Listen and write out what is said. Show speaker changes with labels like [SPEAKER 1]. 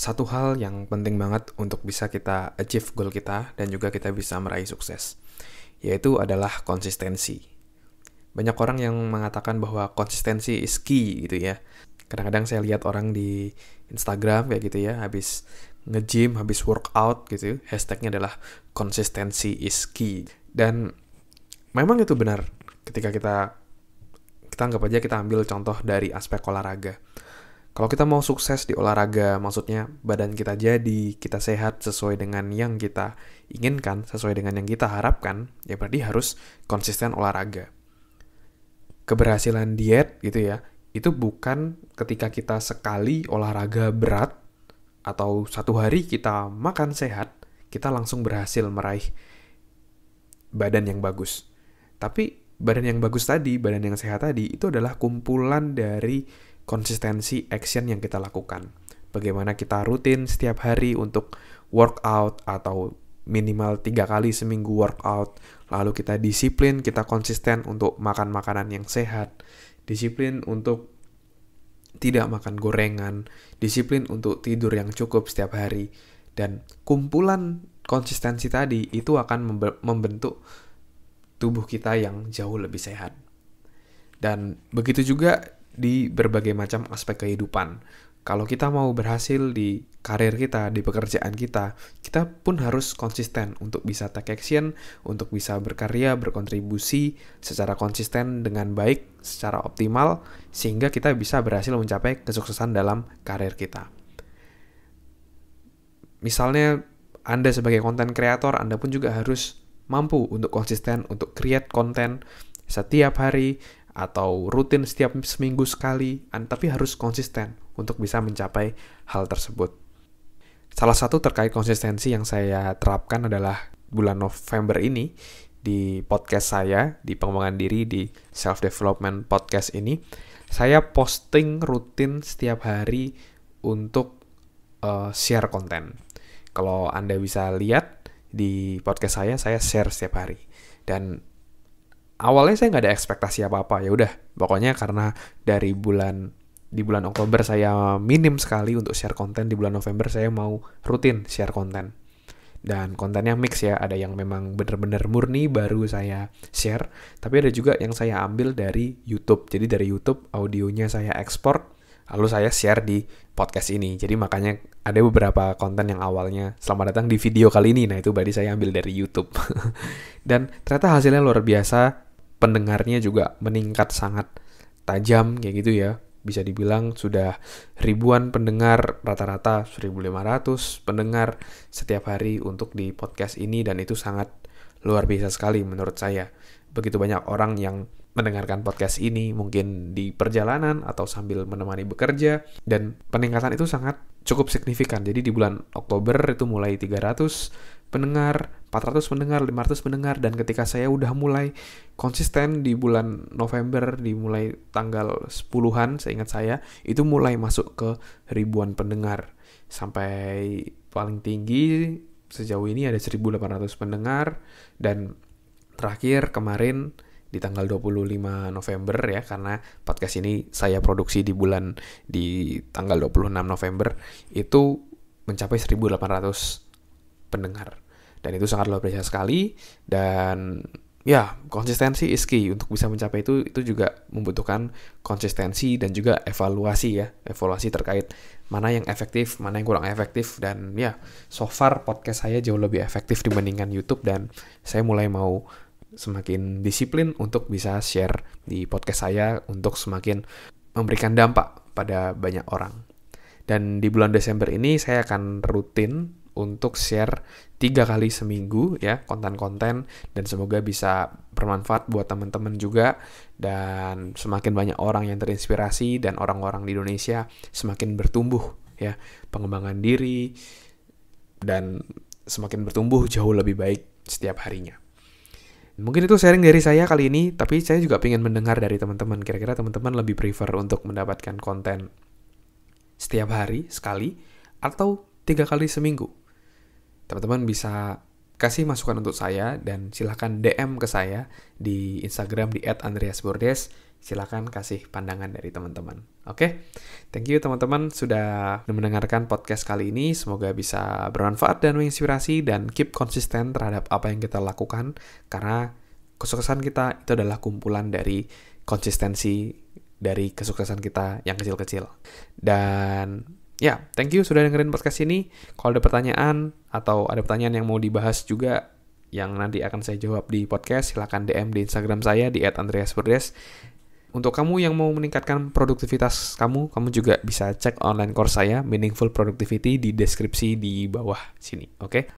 [SPEAKER 1] satu hal yang penting banget untuk bisa kita achieve goal kita dan juga kita bisa meraih sukses, yaitu adalah konsistensi. Banyak orang yang mengatakan bahwa konsistensi is key gitu ya. Kadang-kadang saya lihat orang di Instagram kayak gitu ya, habis nge-gym, habis workout gitu, hashtagnya adalah konsistensi is key. Dan memang itu benar ketika kita anggap aja kita ambil contoh dari aspek olahraga. Kalau kita mau sukses di olahraga, maksudnya badan kita jadi, kita sehat sesuai dengan yang kita inginkan, sesuai dengan yang kita harapkan, ya berarti harus konsisten olahraga. Keberhasilan diet gitu ya, itu bukan ketika kita sekali olahraga berat, atau satu hari kita makan sehat, kita langsung berhasil meraih badan yang bagus. Tapi badan yang bagus tadi, badan yang sehat tadi, itu adalah kumpulan dari konsistensi action yang kita lakukan. Bagaimana kita rutin setiap hari untuk workout atau minimal 3 kali seminggu workout. Lalu kita disiplin, kita konsisten untuk makan makanan yang sehat. Disiplin untuk tidak makan gorengan. Disiplin untuk tidur yang cukup setiap hari. Dan kumpulan konsistensi tadi itu akan membentuk tubuh kita yang jauh lebih sehat. Dan begitu juga di berbagai macam aspek kehidupan. Kalau kita mau berhasil di karir kita, di pekerjaan kita pun harus konsisten untuk bisa take action, untuk bisa berkarya, berkontribusi secara konsisten dengan baik, secara optimal, sehingga kita bisa berhasil mencapai kesuksesan dalam karir kita. Misalnya, Anda sebagai konten kreator, Anda pun juga harus mampu untuk konsisten, untuk create konten setiap hari, atau rutin setiap seminggu sekali, tapi harus konsisten untuk bisa mencapai hal tersebut. Salah satu terkait konsistensi yang saya terapkan adalah bulan November ini di podcast saya, di pengembangan diri, di self-development podcast ini, saya posting rutin setiap hari untuk share konten. Kalau Anda bisa lihat di podcast saya share setiap hari. Dan awalnya saya nggak ada ekspektasi apa-apa, ya udah. Pokoknya karena di bulan Oktober saya minim sekali untuk share konten, di bulan November saya mau rutin share konten. Dan kontennya mix ya, ada yang memang benar-benar murni baru saya share, tapi ada juga yang saya ambil dari YouTube. Jadi dari YouTube audionya saya ekspor, lalu saya share di podcast ini. Jadi makanya ada beberapa konten yang awalnya selamat datang di video kali ini, nah itu berarti saya ambil dari YouTube. Dan ternyata hasilnya luar biasa. Pendengarnya juga meningkat sangat tajam kayak gitu ya. Bisa dibilang sudah ribuan pendengar, rata-rata 1.500 pendengar setiap hari untuk di podcast ini, dan itu sangat luar biasa sekali menurut saya. Begitu banyak orang yang mendengarkan podcast ini mungkin di perjalanan atau sambil menemani bekerja, dan peningkatan itu sangat cukup signifikan. Jadi di bulan Oktober itu mulai 300 pendengar, 400 pendengar, 500 pendengar, dan ketika saya udah mulai konsisten di bulan November, dimulai tanggal 10-an, seingat saya, itu mulai masuk ke ribuan pendengar. Sampai paling tinggi sejauh ini ada 1.800 pendengar, dan terakhir kemarin di tanggal 25 November ya, karena podcast ini saya produksi di tanggal 26 November, itu mencapai 1.800 pendengar. Dan itu sangat luar biasa sekali, dan ya, konsistensi is key. Untuk bisa mencapai itu juga membutuhkan konsistensi dan juga evaluasi ya. Evaluasi terkait mana yang efektif, mana yang kurang efektif. Dan ya, so far podcast saya jauh lebih efektif dibandingkan YouTube, dan saya mulai mau semakin disiplin untuk bisa share di podcast saya untuk semakin memberikan dampak pada banyak orang. Dan di bulan Desember ini saya akan rutin untuk share 3 kali seminggu ya konten-konten, dan semoga bisa bermanfaat buat teman-teman juga, dan semakin banyak orang yang terinspirasi dan orang-orang di Indonesia semakin bertumbuh ya pengembangan diri, dan semakin bertumbuh jauh lebih baik setiap harinya. Mungkin itu sharing dari saya kali ini, tapi saya juga ingin mendengar dari teman-teman. Kira-kira teman-teman lebih prefer untuk mendapatkan konten setiap hari sekali atau 3 kali seminggu? Teman-teman bisa kasih masukan untuk saya, dan silahkan DM ke saya di Instagram di @andreasbordes. silakan kasih pandangan dari teman-teman. Oke, thank you teman-teman sudah mendengarkan podcast kali ini. Semoga bisa bermanfaat dan menginspirasi dan keep konsisten terhadap apa yang kita lakukan. Karena kesuksesan kita itu adalah kumpulan dari konsistensi dari kesuksesan kita yang kecil-kecil. Dan ya, thank you sudah dengerin podcast ini. Kalau ada pertanyaan atau ada pertanyaan yang mau dibahas juga yang nanti akan saya jawab di podcast, silakan DM di Instagram saya di @andreasverdes. Untuk kamu yang mau meningkatkan produktivitas kamu juga bisa cek online course saya, Meaningful Productivity, di deskripsi di bawah sini, oke?